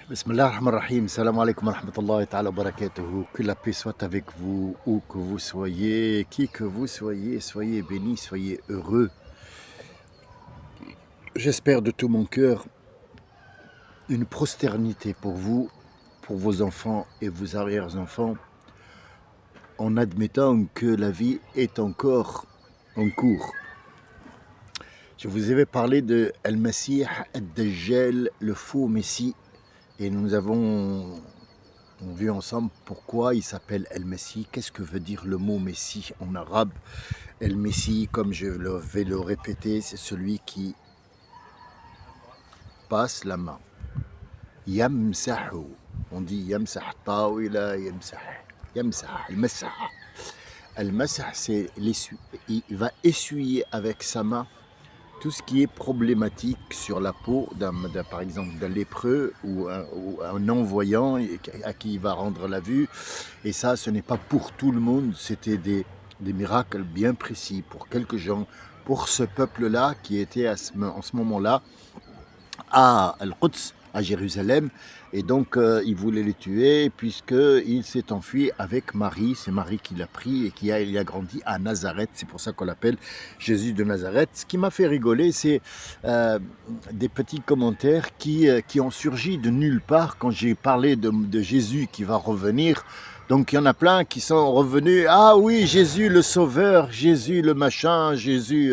Bismillah ar-Rahman ar-Rahim, salam alaikum wa rahmatullahi ta'ala wa barakatuhu. Que la paix soit avec vous, où que vous soyez, qui que vous soyez, soyez bénis, soyez heureux. J'espère de tout mon cœur une prosternité pour vous, pour vos enfants et vos arrière-enfants, en admettant que la vie est encore en cours. Je vous avais parlé de Al-Masih, Ad-Dajjal, le faux Messie, et nous avons vu ensemble pourquoi il s'appelle El-Messie, qu'est-ce que veut dire le mot Messie en arabe. El-Messie, comme je vais le répéter, c'est celui qui passe la main. Yamsahu, on dit Yamsah Tawila, Yamsah, Yamsah, Al-Masah. Al-Masah, c'est il va essuyer avec sa main tout ce qui est problématique sur la peau, par exemple d'un lépreux ou un non-voyant à qui il va rendre la vue. Et ça, ce n'est pas pour tout le monde, c'était des miracles bien précis pour quelques gens, pour ce peuple-là qui était en ce moment-là à Al-Quds, à Jérusalem, et donc il voulait les tuer puisqu'il s'est enfui avec Marie, c'est Marie qui l'a pris et il a grandi à Nazareth, c'est pour ça qu'on l'appelle Jésus de Nazareth. Ce qui m'a fait rigoler, c'est des petits commentaires qui ont surgi de nulle part quand j'ai parlé de Jésus qui va revenir. Donc il y en a plein qui sont revenus, ah oui, Jésus le Sauveur, Jésus le machin, Jésus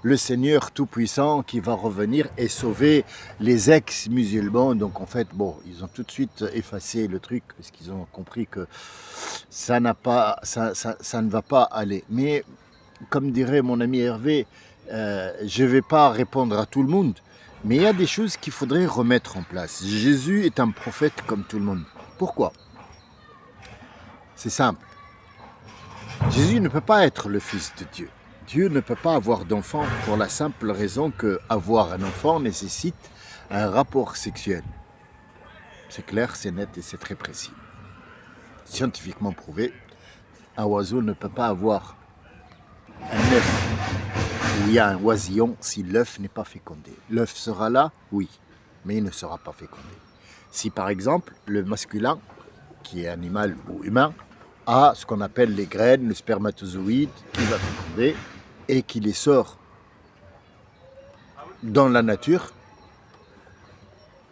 le Seigneur Tout-Puissant qui va revenir et sauver les ex-musulmans. Donc en fait, bon, ils ont tout de suite effacé le truc parce qu'ils ont compris que ça ne va pas aller. Mais comme dirait mon ami Hervé, je ne vais pas répondre à tout le monde, mais il y a des choses qu'il faudrait remettre en place. Jésus est un prophète comme tout le monde. Pourquoi ? C'est simple. Jésus ne peut pas être le fils de Dieu. Dieu ne peut pas avoir d'enfant pour la simple raison qu'avoir un enfant nécessite un rapport sexuel. C'est clair, c'est net et c'est très précis. Scientifiquement prouvé, un oiseau ne peut pas avoir un œuf où il y a un oisillon si l'œuf n'est pas fécondé. L'œuf sera là, oui, mais il ne sera pas fécondé. Si par exemple le masculin, qui est animal ou humain, a ce qu'on appelle les graines, le spermatozoïde qui va féconder et qui les sort dans la nature,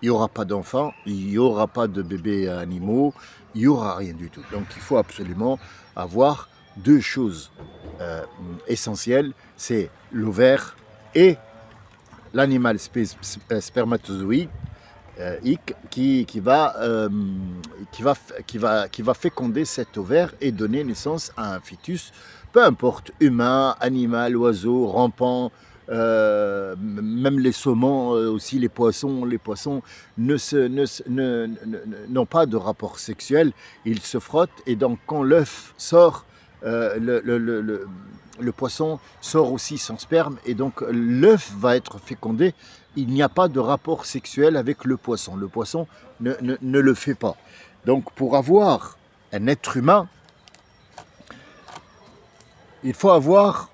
il n'y aura pas d'enfants, il n'y aura pas de bébés animaux, il n'y aura rien du tout. Donc il faut absolument avoir deux choses essentielles, c'est l'ovaire et l'animal spermatozoïde qui va féconder cet ovaire et donner naissance à un fœtus, peu importe, humain, animal, oiseau, rampant, même les saumons, aussi les poissons n'ont pas de rapport sexuel, ils se frottent et donc quand l'œuf sort, le poisson sort aussi son sperme et donc l'œuf va être fécondé. Il n'y a pas de rapport sexuel avec le poisson. Le poisson ne le fait pas. Donc pour avoir un être humain, il faut avoir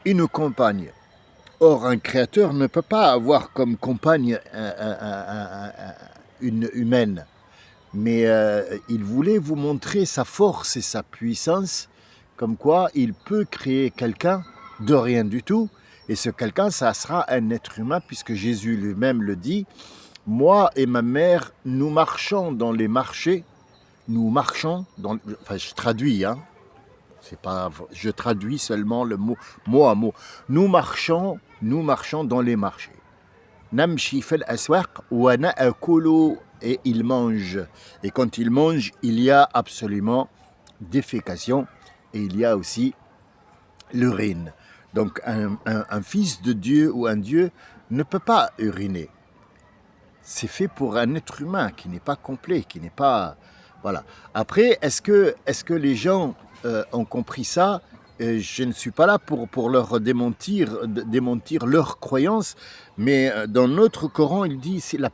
une compagne. Or, un créateur ne peut pas avoir comme compagne une humaine. Mais il voulait vous montrer sa force et sa puissance, comme quoi il peut créer quelqu'un de rien du tout. Et ce quelqu'un, ça sera un être humain, puisque Jésus lui-même le dit. Moi et ma mère, nous marchons dans les marchés. Nous marchons dans... Enfin, je traduis, hein. C'est pas, je traduis seulement le mot à mot. Nous marchons dans les marchés. Namshi fil aswaq wa na'kulu, et il mange. Et quand il mange, il y a absolument défécation et il y a aussi l'urine. Donc un fils de Dieu ou un Dieu ne peut pas uriner. C'est fait pour un être humain qui n'est pas complet, qui n'est pas... Voilà. Après, est-ce que les gens ont compris ça? Je ne suis pas là pour leur démentir leurs croyances, mais dans notre Coran, il dit c'est la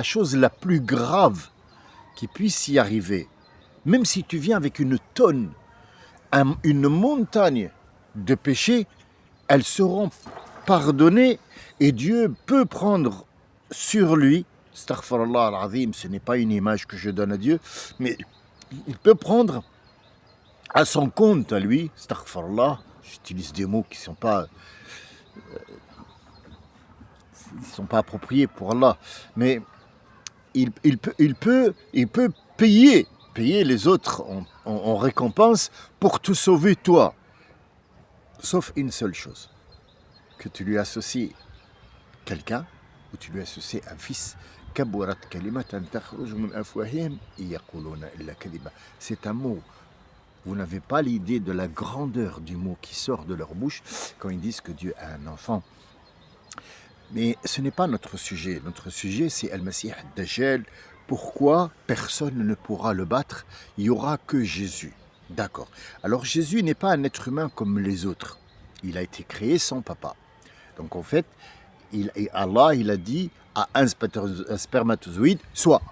chose la plus grave qui puisse y arriver. Même si tu viens avec une tonne, une montagne de péchés, elles seront pardonnées et Dieu peut prendre sur lui Astaghfirullah al-Azim, ce n'est pas une image que je donne à Dieu, mais il peut prendre à son compte, à lui, astaghfirullah, j'utilise des mots qui ne sont pas appropriés pour Allah, mais il peut payer les autres en récompense pour te sauver toi. Sauf une seule chose, que tu lui associes quelqu'un, ou tu lui associes un fils. C'est un mot. Vous n'avez pas l'idée de la grandeur du mot qui sort de leur bouche quand ils disent que Dieu a un enfant. Mais ce n'est pas notre sujet. Notre sujet, c'est Al-Masih Ad-Dajjal. Pourquoi personne ne pourra le battre? Il n'y aura que Jésus. D'accord. Alors Jésus n'est pas un être humain comme les autres. Il a été créé sans papa. Donc en fait, Allah, il a dit à un spermatozoïde, soit.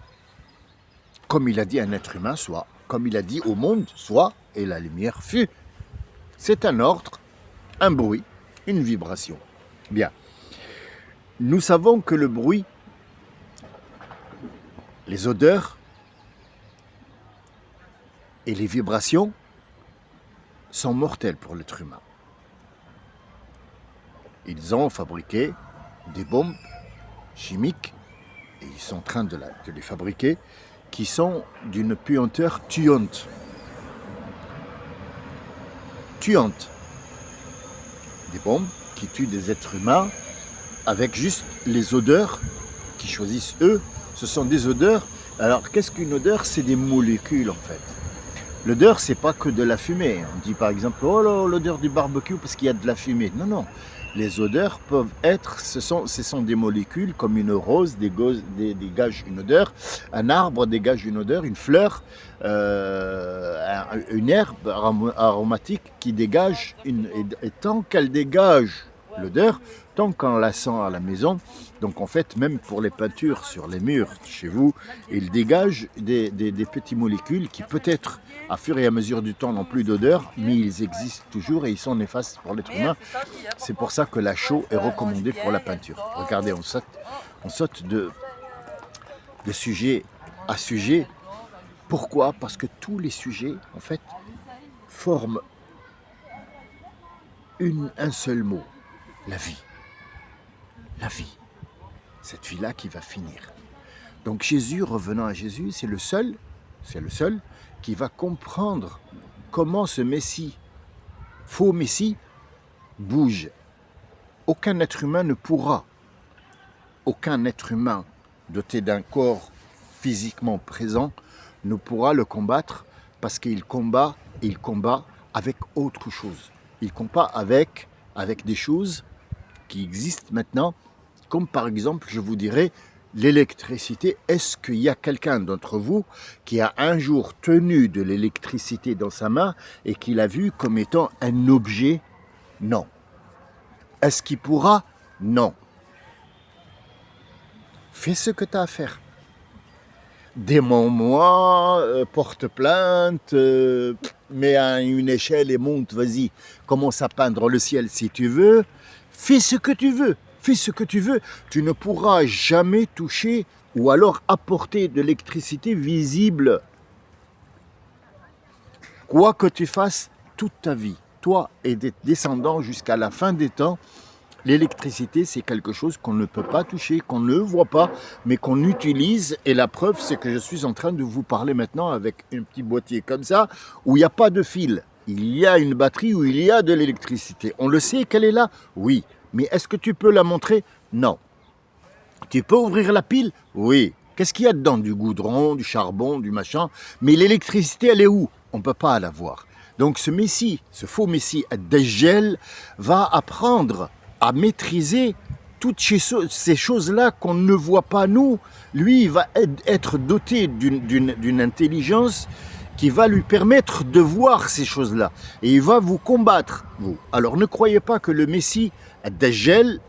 Comme il a dit à un être humain, soit. Comme il a dit au monde, soit. Et la lumière fut. C'est un ordre, un bruit, une vibration. Bien. Nous savons que le bruit, les odeurs et les vibrations sont mortels pour l'être humain. Ils ont fabriqué des bombes chimiques, et ils sont en train de les fabriquer, qui sont d'une puanteur tuante. Tuante. Des bombes qui tuent des êtres humains avec juste les odeurs qu'ils choisissent eux. Ce sont des odeurs. Alors, qu'est-ce qu'une odeur? C'est des molécules, en fait. L'odeur, c'est pas que de la fumée. On dit par exemple, oh là, l'odeur du barbecue parce qu'il y a de la fumée. Non, non. Les odeurs peuvent être, ce sont des molécules, comme une rose dégage une odeur, un arbre dégage une odeur, une fleur, une herbe aromatique qui dégage et tant qu'elle dégage l'odeur, tant qu'on la sent à la maison, donc en fait, même pour les peintures sur les murs chez vous, il dégage des petites molécules qui peut-être, à fur et à mesure du temps, n'ont plus d'odeur, mais ils existent toujours et ils sont néfastes pour l'être humain. C'est pour ça que la chaux est recommandée pour la peinture. Regardez, on saute de sujet à sujet. Pourquoi? Parce que tous les sujets, en fait, forment un seul mot, la vie. La vie. Cette vie-là qui va finir. Donc Jésus, revenant à Jésus, c'est le seul qui va comprendre comment ce Messie, faux Messie, bouge. Aucun être humain ne pourra, aucun être humain doté d'un corps physiquement présent ne pourra le combattre parce qu'il combat avec autre chose. Il combat avec des choses qui existent maintenant, comme par exemple, je vous dirais, l'électricité. Est-ce qu'il y a quelqu'un d'entre vous qui a un jour tenu de l'électricité dans sa main et qui l'a vu comme étant un objet? Non. Est-ce qu'il pourra? Non. Fais ce que tu as à faire. Démons-moi, porte plainte, mets à une échelle et monte, vas-y, commence à peindre le ciel si tu veux. Fais ce que tu veux. Fais ce que tu veux, tu ne pourras jamais toucher ou alors apporter de l'électricité visible. Quoi que tu fasses toute ta vie, toi et des descendants jusqu'à la fin des temps, l'électricité c'est quelque chose qu'on ne peut pas toucher, qu'on ne voit pas, mais qu'on utilise. Et la preuve c'est que je suis en train de vous parler maintenant avec un petit boîtier comme ça, où il n'y a pas de fil. Il y a une batterie où il y a de l'électricité. On le sait qu'elle est là? Oui. Mais est-ce que tu peux la montrer? Non. Tu peux ouvrir la pile? Oui. Qu'est-ce qu'il y a dedans? Du goudron, du charbon, du machin. Mais l'électricité, elle est où? On ne peut pas la voir. Donc ce Messie, ce faux Messie Ad-Dajjal, va apprendre à maîtriser toutes ces choses-là qu'on ne voit pas nous. Lui, il va être doté d'une intelligence qui va lui permettre de voir ces choses-là. Et il va vous combattre, vous. Alors ne croyez pas que le Messie Ad-Dajjal,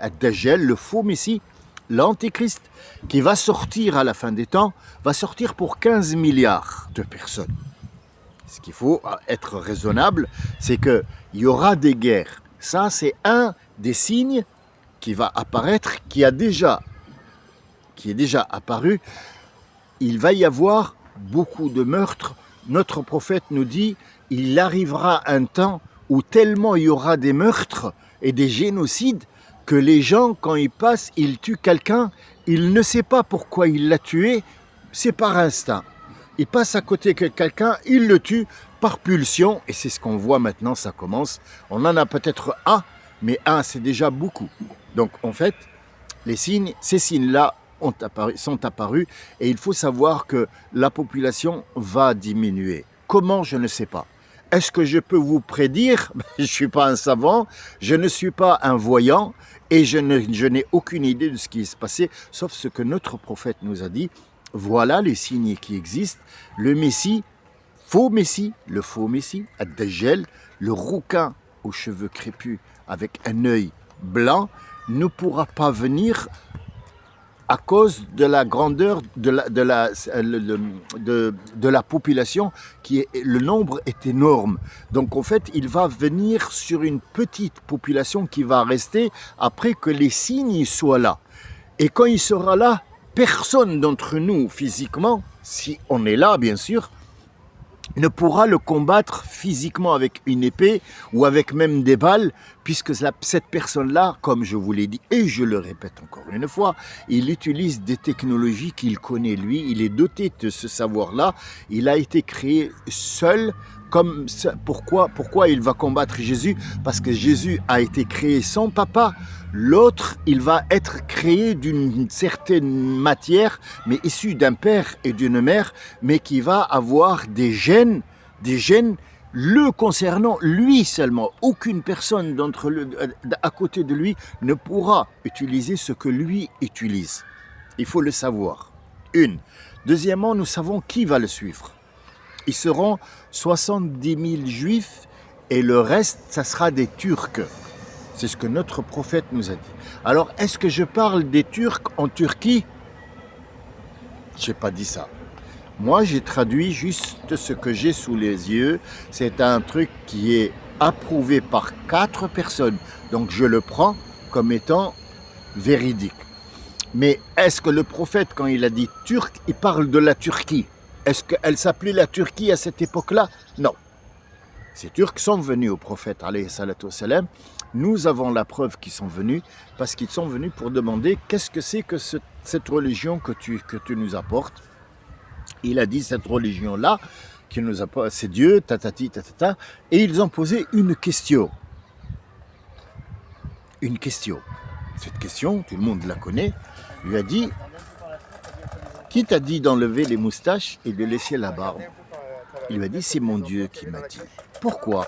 le faux Messie, l'Antéchrist, qui va sortir à la fin des temps, va sortir pour 15 milliards de personnes. Ce qu'il faut être raisonnable, c'est qu'il y aura des guerres. Ça, c'est un des signes qui va apparaître, qui qui est déjà apparu, il va y avoir beaucoup de meurtres. Notre prophète nous dit, il arrivera un temps où tellement il y aura des meurtres et des génocides que les gens, quand ils passent, ils tuent quelqu'un, il ne sait pas pourquoi il l'a tué, c'est par instinct. Il passe à côté de quelqu'un, il le tue par pulsion, et c'est ce qu'on voit maintenant, ça commence. On en a peut-être un, mais un, c'est déjà beaucoup. Donc en fait, ces signes-là sont apparus, et il faut savoir que la population va diminuer. Comment, je ne sais pas. Est-ce que je peux vous prédire? Je ne suis pas un savant, je ne suis pas un voyant, et je n'ai aucune idée de ce qui va se passer, sauf ce que notre prophète nous a dit. Voilà les signes qui existent. Le Messie, le faux Messie, Ad-Dajjal, le rouquin aux cheveux crépus avec un œil blanc, ne pourra pas venir à cause de la grandeur de la population, le nombre est énorme. Donc en fait, il va venir sur une petite population qui va rester après que les signes soient là. Et quand il sera là, personne d'entre nous physiquement, si on est là bien sûr, ne pourra le combattre physiquement avec une épée ou avec même des balles, puisque cette personne-là, comme je vous l'ai dit, et je le répète encore une fois, il utilise des technologies qu'il connaît lui, il est doté de ce savoir-là, il a été créé seul. Pourquoi il va combattre Jésus? Parce que Jésus a été créé sans papa. L'autre, il va être créé d'une certaine matière, mais issu d'un père et d'une mère, mais qui va avoir des gènes le concernant lui seulement. Aucune personne à côté de lui ne pourra utiliser ce que lui utilise. Il faut le savoir. Deuxièmement, nous savons qui va le suivre. Ils seront 70 000 juifs et le reste, ça sera des Turcs. C'est ce que notre prophète nous a dit. Alors, est-ce que je parle des Turcs en Turquie? Je n'ai pas dit ça. Moi, j'ai traduit juste ce que j'ai sous les yeux. C'est un truc qui est approuvé par 4 personnes. Donc, je le prends comme étant véridique. Mais est-ce que le prophète, quand il a dit Turc, il parle de la Turquie? Est-ce qu'elle s'appelait la Turquie à cette époque-là? Non. Ces Turcs sont venus au prophète, alayhi salatu wassalam. Nous avons la preuve qu'ils sont venus, parce qu'ils sont venus pour demander qu'est-ce que c'est que cette religion que tu nous apportes. Il a dit cette religion-là, qui nous apporte, c'est Dieu, tatati, tatata. Et ils ont posé une question. Une question. Cette question, tout le monde la connaît, lui a dit: qui t'a dit d'enlever les moustaches et de laisser la barbe? Il lui a dit: c'est mon Dieu qui m'a dit. Pourquoi?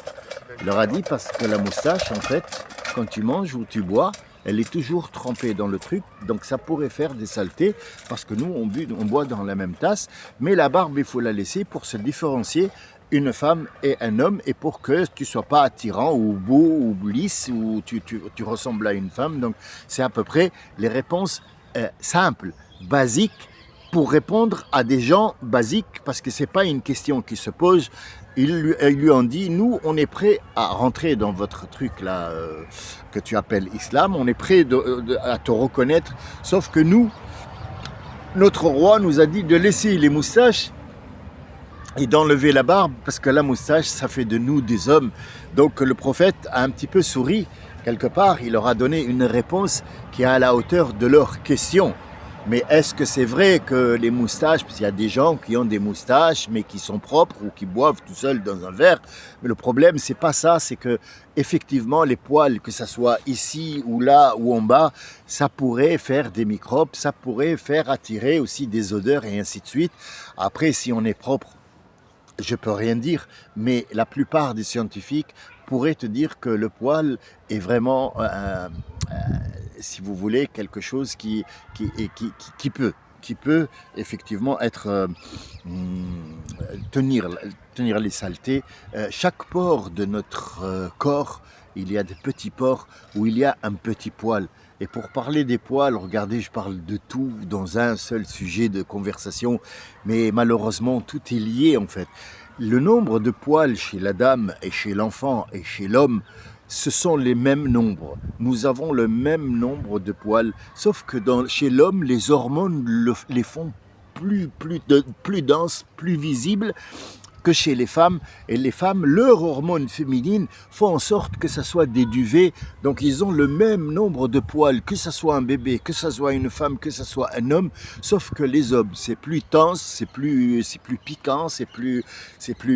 Il leur a dit: parce que la moustache, en fait, quand tu manges ou tu bois, elle est toujours trempée dans le truc, donc ça pourrait faire des saletés, parce que nous, on boit dans la même tasse, mais la barbe, il faut la laisser pour se différencier une femme et un homme, et pour que tu ne sois pas attirant ou beau ou lisse, ou tu ressembles à une femme. Donc c'est à peu près les réponses simples, basiques, pour répondre à des gens basiques, parce que ce n'est pas une question qui se pose. Ils lui ont dit: nous, on est prêt à rentrer dans votre truc là, que tu appelles islam, on est prêt à te reconnaître, sauf que nous, notre roi nous a dit de laisser les moustaches et d'enlever la barbe, parce que la moustache, ça fait de nous des hommes. Donc le prophète a un petit peu souri, quelque part, il leur a donné une réponse qui est à la hauteur de leurs questions. Mais est-ce que c'est vrai que les moustaches, parce qu'il y a des gens qui ont des moustaches mais qui sont propres ou qui boivent tout seuls dans un verre, mais le problème c'est pas ça, c'est que effectivement les poils, que ça soit ici ou là ou en bas, ça pourrait faire des microbes, ça pourrait faire attirer aussi des odeurs et ainsi de suite. Après, si on est propre, je peux rien dire, mais la plupart des scientifiques pourraient te dire que le poil est vraiment si vous voulez, quelque chose qui peut effectivement être tenir les saletés. Chaque pore de notre corps, il y a des petits pores où il y a un petit poil. Et pour parler des poils, regardez, je parle de tout dans un seul sujet de conversation, mais malheureusement tout est lié en fait. Le nombre de poils chez la dame et chez l'enfant et chez l'homme, ce sont les mêmes nombres. Nous avons le même nombre de poils, sauf que chez l'homme, les hormones les font plus denses, plus visibles que chez les femmes. Et les femmes, leurs hormones féminines font en sorte que ce soit des duvets. Donc ils ont le même nombre de poils, que ce soit un bébé, que ce soit une femme, que ce soit un homme. Sauf que les hommes, c'est plus tense, c'est plus piquant, c'est plus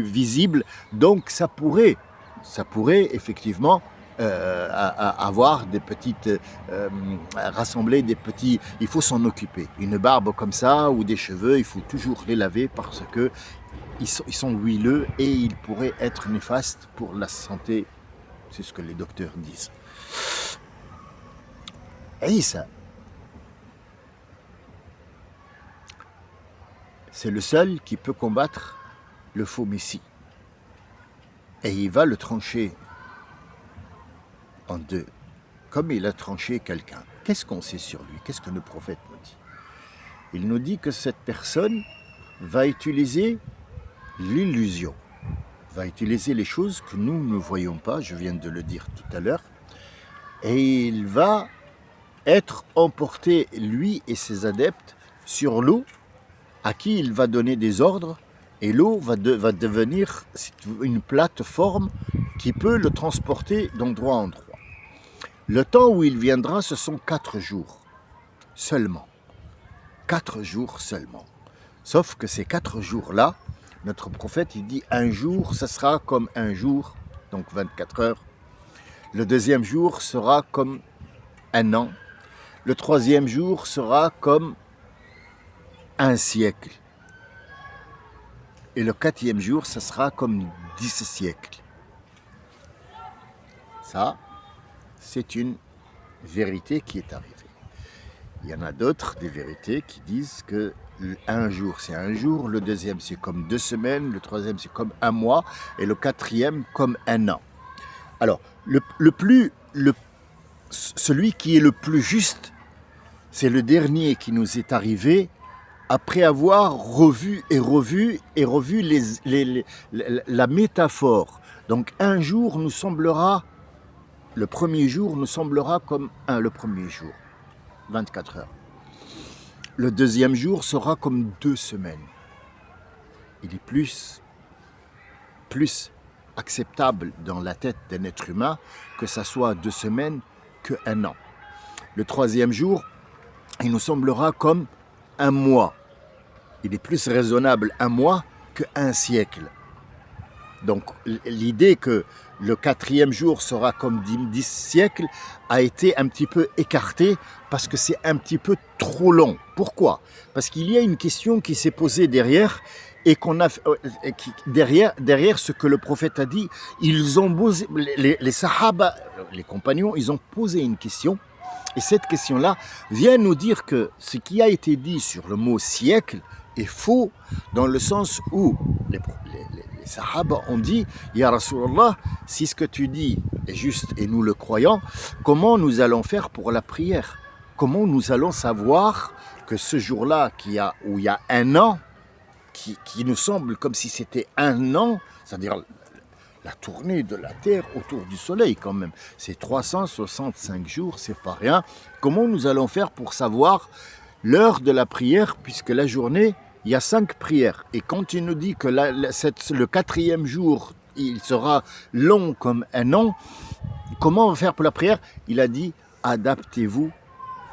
visible. Donc ça pourrait effectivement avoir des petites, rassembler des petits, il faut s'en occuper. Une barbe comme ça ou des cheveux, il faut toujours les laver parce que ils sont huileux et ils pourraient être néfastes pour la santé. C'est ce que les docteurs disent. Isa, c'est le seul qui peut combattre le faux messie. Et il va le trancher en deux, comme il a tranché quelqu'un. Qu'est-ce qu'on sait sur lui? Qu'est-ce que le prophète nous dit? Il nous dit que cette personne va utiliser l'illusion, va utiliser les choses que nous ne voyons pas, je viens de le dire tout à l'heure, et il va être emporté, lui et ses adeptes, sur l'eau, à qui il va donner des ordres, et l'eau va devenir une plateforme qui peut le transporter d'endroit en endroit. Le temps où il viendra, ce sont 4 jours seulement. 4 jours seulement. Sauf que ces 4 jours-là, notre prophète, il dit un jour, ça sera comme un jour, donc 24 heures. Le deuxième jour sera comme un an. Le troisième jour sera comme un siècle. Et le 4e jour, ça sera comme 10 siècles. Ça, c'est une vérité qui est arrivée. Il y en a d'autres, des vérités, qui disent que un jour, c'est un jour, le deuxième, c'est comme 2 semaines, le troisième, c'est comme un mois, et le 4e, comme un an. Alors, celui qui est le plus juste, c'est le dernier qui nous est arrivé après avoir revu la métaphore. Donc, un jour nous semblera, le premier jour nous semblera comme le premier jour, 24 heures. Le deuxième jour sera comme 2 semaines. Il est plus acceptable dans la tête d'un être humain que ça soit 2 semaines que 1 an. Le troisième jour, il nous semblera comme un mois. Il est plus raisonnable 1 mois que 1 siècle. Donc l'idée que le 4e jour sera comme 10 siècles a été un petit peu écartée parce que c'est un petit peu trop long. Pourquoi? Parce qu'il y a une question qui s'est posée derrière et derrière ce que le prophète a dit, ils ont posé, les sahaba, les compagnons, ils ont posé une question. Et cette question-là vient nous dire que ce qui a été dit sur le mot siècle est faux, dans le sens où les Sahaba ont dit, Ya Rasulallah, si ce que tu dis est juste et nous le croyons, comment nous allons faire pour la prière? Comment nous allons savoir que ce jour-là, où il y a 1 an, qui nous semble comme si c'était 1 an, c'est-à-dire la tournée de la Terre autour du Soleil quand même, c'est 365 jours, c'est pas rien. Comment nous allons faire pour savoir l'heure de la prière, puisque la journée, il y a 5 prières. Et quand il nous dit que le 4e jour, il sera long comme 1 an, comment on va faire pour la prière? Il a dit, adaptez-vous,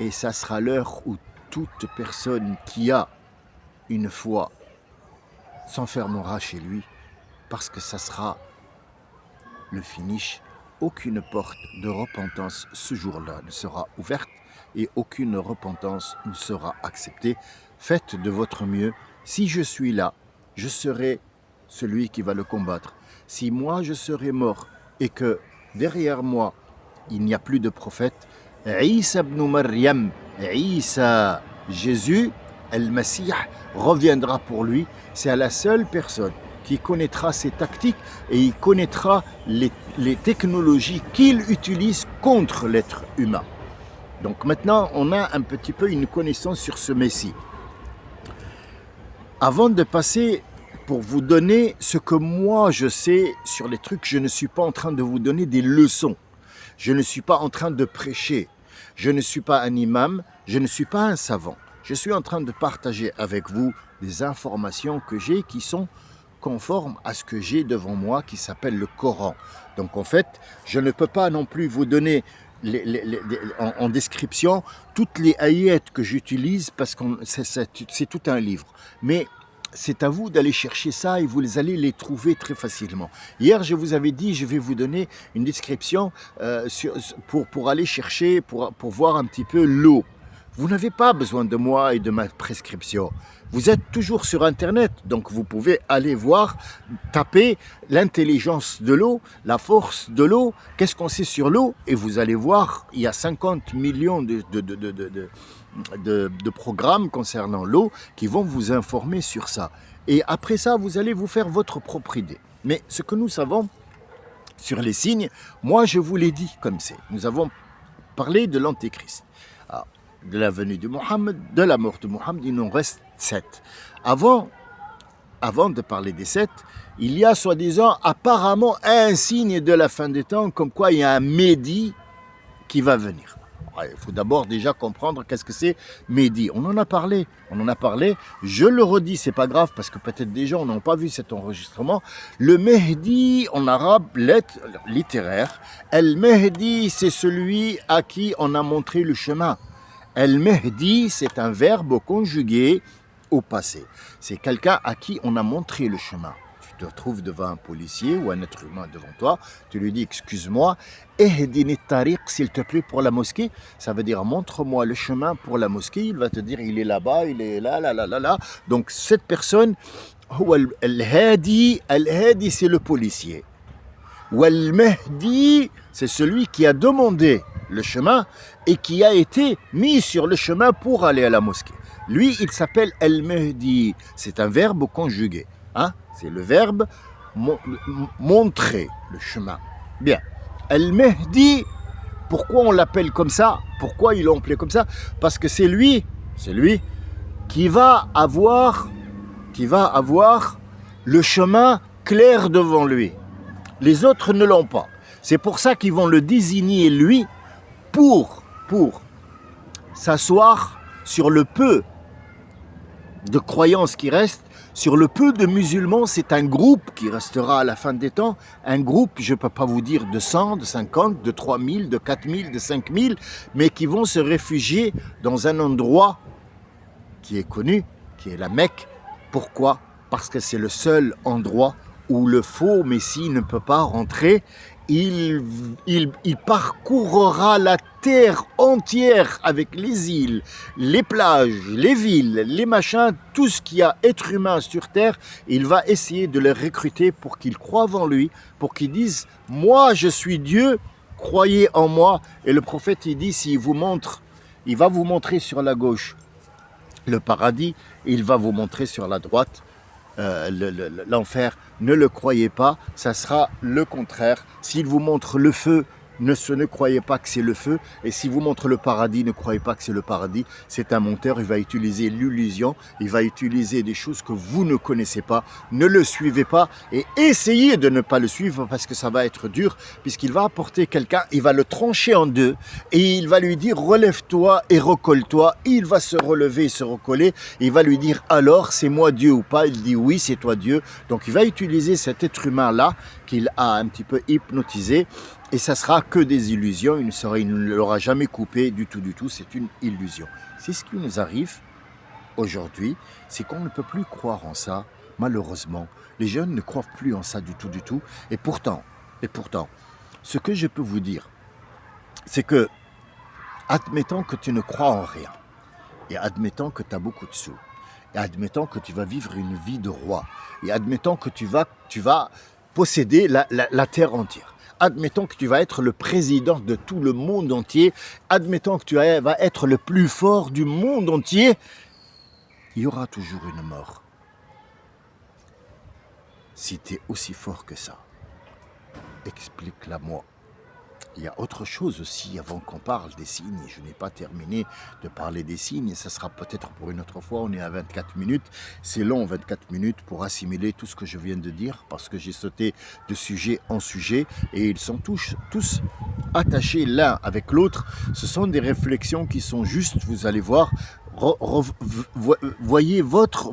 et ça sera l'heure où toute personne qui a une foi s'enfermera chez lui, parce que ça sera le finish. Aucune porte de repentance ce jour-là ne sera ouverte, et aucune repentance ne sera acceptée. Faites de votre mieux. Si je suis là, je serai celui qui va le combattre. Si moi je serai mort et que derrière moi il n'y a plus de prophète, Isa ibn Maryam, Isa, Jésus, El-Masih, reviendra pour lui. C'est la seule personne qui connaîtra ses tactiques et il connaîtra les technologies qu'il utilise contre l'être humain. Donc maintenant, on a un petit peu une connaissance sur ce Messie. Avant de passer pour vous donner ce que moi je sais sur les trucs, je ne suis pas en train de vous donner des leçons. Je ne suis pas en train de prêcher. Je ne suis pas un imam. Je ne suis pas un savant. Je suis en train de partager avec vous des informations que j'ai qui sont conformes à ce que j'ai devant moi qui s'appelle le Coran. Donc en fait, je ne peux pas non plus vous donner en description toutes les ayats que j'utilise parce que c'est tout un livre. Mais c'est à vous d'aller chercher ça et vous allez les trouver très facilement. Hier, je vous avais dit, je vais vous donner une description pour aller chercher, pour voir un petit peu l'eau. Vous n'avez pas besoin de moi et de ma prescription. Vous êtes toujours sur Internet, donc vous pouvez aller voir, taper l'intelligence de l'eau, la force de l'eau, qu'est-ce qu'on sait sur l'eau, et vous allez voir, il y a 50 millions de programmes concernant l'eau qui vont vous informer sur ça. Et après ça, vous allez vous faire votre propre idée. Mais ce que nous savons sur les signes, moi je vous l'ai dit comme c'est. Nous avons parlé de l'Antéchrist. Alors, de la venue de Mohammed, de la mort de Mohammed, il nous reste 7. Avant de parler des 7, il y a soi-disant apparemment un signe de la fin des temps, comme quoi il y a un Mehdi qui va venir. Il faut d'abord déjà comprendre qu'est-ce que c'est Mehdi. On en a parlé. Je le redis, c'est pas grave parce que peut-être des gens n'ont pas vu cet enregistrement. Le Mehdi en arabe littéraire, El-Mehdi, c'est celui à qui on a montré le chemin. El-Mehdi, c'est un verbe conjugué au passé. C'est quelqu'un à qui on a montré le chemin. Tu te retrouves devant un policier ou un être humain devant toi, tu lui dis excuse-moi, ehdini tariq s'il te plaît pour la mosquée. Ça veut dire montre-moi le chemin pour la mosquée. Il va te dire il est là-bas, il est là. Donc cette personne, Al-Hadi, c'est le policier. Wal-Mehdi, c'est celui qui a demandé le chemin et qui a été mis sur le chemin pour aller à la mosquée. Lui, il s'appelle Al-Mehdi. C'est un verbe conjugué. C'est le verbe montrer le chemin. Bien. Al-Mehdi, pourquoi on l'appelle comme ça? Pourquoi ils l'ont appelé comme ça? Parce que c'est lui qui va avoir le chemin clair devant lui. Les autres ne l'ont pas. C'est pour ça qu'ils vont le désigner lui pour s'asseoir sur le peu de croyances qui restent, sur le peu de musulmans. C'est un groupe qui restera à la fin des temps, un groupe, je ne peux pas vous dire de 100, de 50, de 3000, de 4000, de 5000, mais qui vont se réfugier dans un endroit qui est connu, qui est la Mecque. Pourquoi? Parce que c'est le seul endroit où le faux Messie ne peut pas rentrer. Il parcourra la terre entière avec les îles, les plages, les villes, les machins, tout ce qu'il y a être humain sur terre. Il va essayer de les recruter pour qu'ils croient en lui, pour qu'ils disent « Moi, je suis Dieu, croyez en moi ». Et le prophète, il dit, il va vous montrer sur la gauche le paradis, il va vous montrer sur la droite l'enfer. Ne le croyez pas, ça sera le contraire. S'il vous montre le feu, ne croyez pas que c'est le feu. Et s'il vous montre le paradis, ne croyez pas que c'est le paradis. C'est un menteur, il va utiliser l'illusion, il va utiliser des choses que vous ne connaissez pas. Ne le suivez pas et essayez de ne pas le suivre parce que ça va être dur, puisqu'il va apporter quelqu'un, il va le trancher en deux et il va lui dire relève-toi et recolle-toi. Il va se relever et se recoller. Il va lui dire alors c'est moi Dieu ou pas? Il dit oui, c'est toi Dieu. Donc il va utiliser cet être humain-là qu'il a un petit peu hypnotisé. Et ça sera que des illusions, il ne l'aura jamais coupé du tout, c'est une illusion. C'est ce qui nous arrive aujourd'hui, c'est qu'on ne peut plus croire en ça, malheureusement. Les jeunes ne croient plus en ça du tout. Et pourtant, ce que je peux vous dire, c'est que, admettons que tu ne crois en rien, et admettons que tu as beaucoup de sous, et admettons que tu vas vivre une vie de roi, et admettons que tu vas posséder la terre entière. Admettons que tu vas être le président de tout le monde entier. Admettons que tu vas être le plus fort du monde entier. Il y aura toujours une mort. Si tu es aussi fort que ça, explique-la moi. il y a autre chose aussi avant qu'on parle des signes. Je n'ai pas terminé de parler des signes. Ça sera peut-être pour une autre fois. On est à 24 minutes. C'est long, 24 minutes, pour assimiler tout ce que je viens de dire, parce que j'ai sauté de sujet en sujet et ils sont tous attachés l'un avec l'autre. Ce sont des réflexions qui sont justes. Vous allez voir. Voyez votre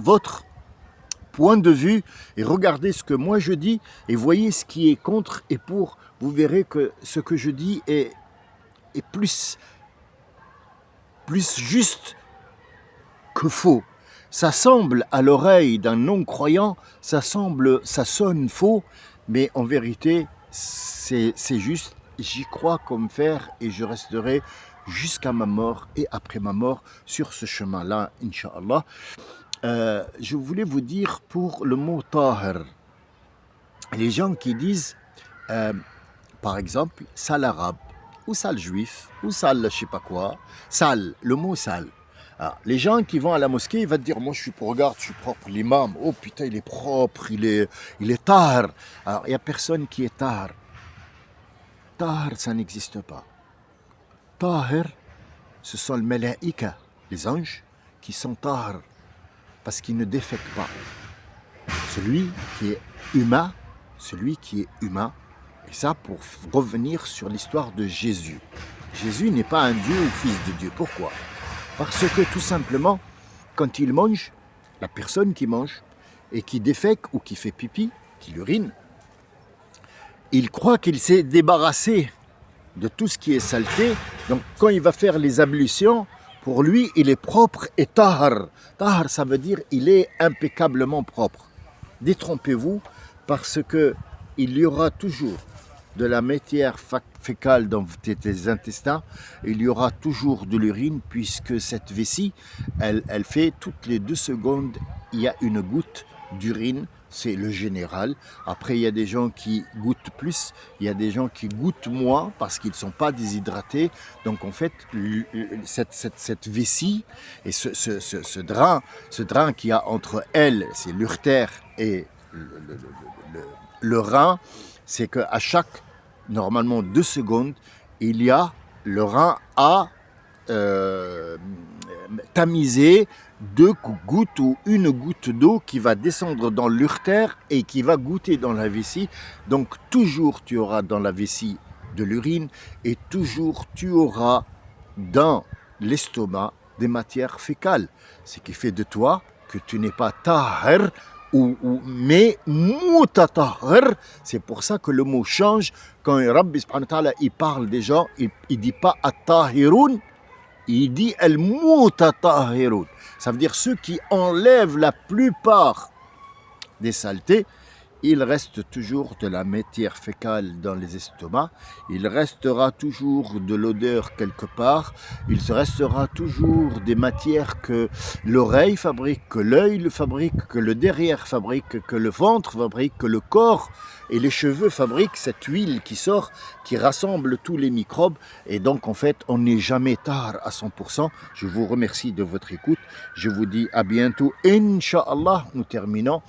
point de vue et regardez ce que moi je dis et voyez ce qui est contre et pour. Vous verrez que ce que je dis est plus juste que faux. Ça semble à l'oreille d'un non-croyant, ça sonne faux, mais en vérité, c'est juste. J'y crois comme fer et je resterai jusqu'à ma mort et après ma mort sur ce chemin-là, Inch'Allah. Je voulais vous dire pour le mot tahir. Les gens qui disent, par exemple, sale arabe, ou sale juif, ou sale je sais pas quoi, sale, le mot sale. Alors, les gens qui vont à la mosquée, ils vont te dire, moi je suis propre, l'imam, oh putain il est propre, il est tahir. Alors il n'y a personne qui est tahir. Tahir, ça n'existe pas. Tahir, ce sont les malaïka, les anges, qui sont tahir, parce qu'ils ne défèquent pas. Celui qui est humain, et ça pour revenir sur l'histoire de Jésus. Jésus n'est pas un Dieu ou fils de Dieu. Pourquoi? Parce que tout simplement, quand il mange, la personne qui mange et qui défèque ou qui fait pipi, qui urine, il croit qu'il s'est débarrassé de tout ce qui est saleté. Donc quand il va faire les ablutions, pour lui, il est propre et tahar. Tahar, ça veut dire il est impeccablement propre. Détrompez-vous, parce que il y aura toujours de la matière fécale dans tes intestins, il y aura toujours de l'urine, puisque cette vessie, elle fait toutes les 2 secondes, il y a une goutte d'urine, c'est le général. Après, il y a des gens qui goûtent plus, il y a des gens qui goûtent moins, parce qu'ils ne sont pas déshydratés. Donc en fait, cette vessie et ce drain qu'il y a entre elle, c'est l'urtère et le rein, c'est qu'à chaque, normalement 2 secondes, il y a le rein à tamiser 2 gouttes ou une goutte d'eau qui va descendre dans l'urtère et qui va goûter dans la vessie. Donc toujours tu auras dans la vessie de l'urine et toujours tu auras dans l'estomac des matières fécales. Ce qui fait de toi que tu n'es pas tahir, mais mutatahhir. C'est pour ça que le mot change. Quand Rabbi subhanahu wa ta'ala il parle des gens, il ne dit pas at-tahirun, il dit al-mutatahhirun. Ça veut dire ceux qui enlèvent la plupart des saletés. Il reste toujours de la matière fécale dans les estomacs, il restera toujours de l'odeur quelque part, il restera toujours des matières que l'oreille fabrique, que l'œil fabrique, que le derrière fabrique, que le ventre fabrique, que le corps et les cheveux fabriquent cette huile qui sort, qui rassemble tous les microbes. Et donc en fait, on n'est jamais tard à 100%. Je vous remercie de votre écoute. Je vous dis à bientôt. Inch'Allah, nous terminons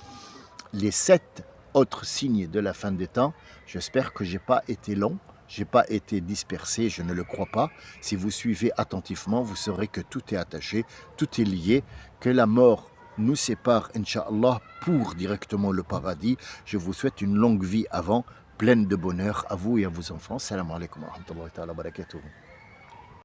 les 7 autres signes de la fin des temps. J'espère que je n'ai pas été long, je n'ai pas été dispersé, je ne le crois pas. Si vous suivez attentivement, vous saurez que tout est attaché, tout est lié, que la mort nous sépare, Inch'Allah, pour directement le paradis. Je vous souhaite une longue vie avant, pleine de bonheur à vous et à vos enfants. Salam alaikum wa rahmatullahi wa barakatuh.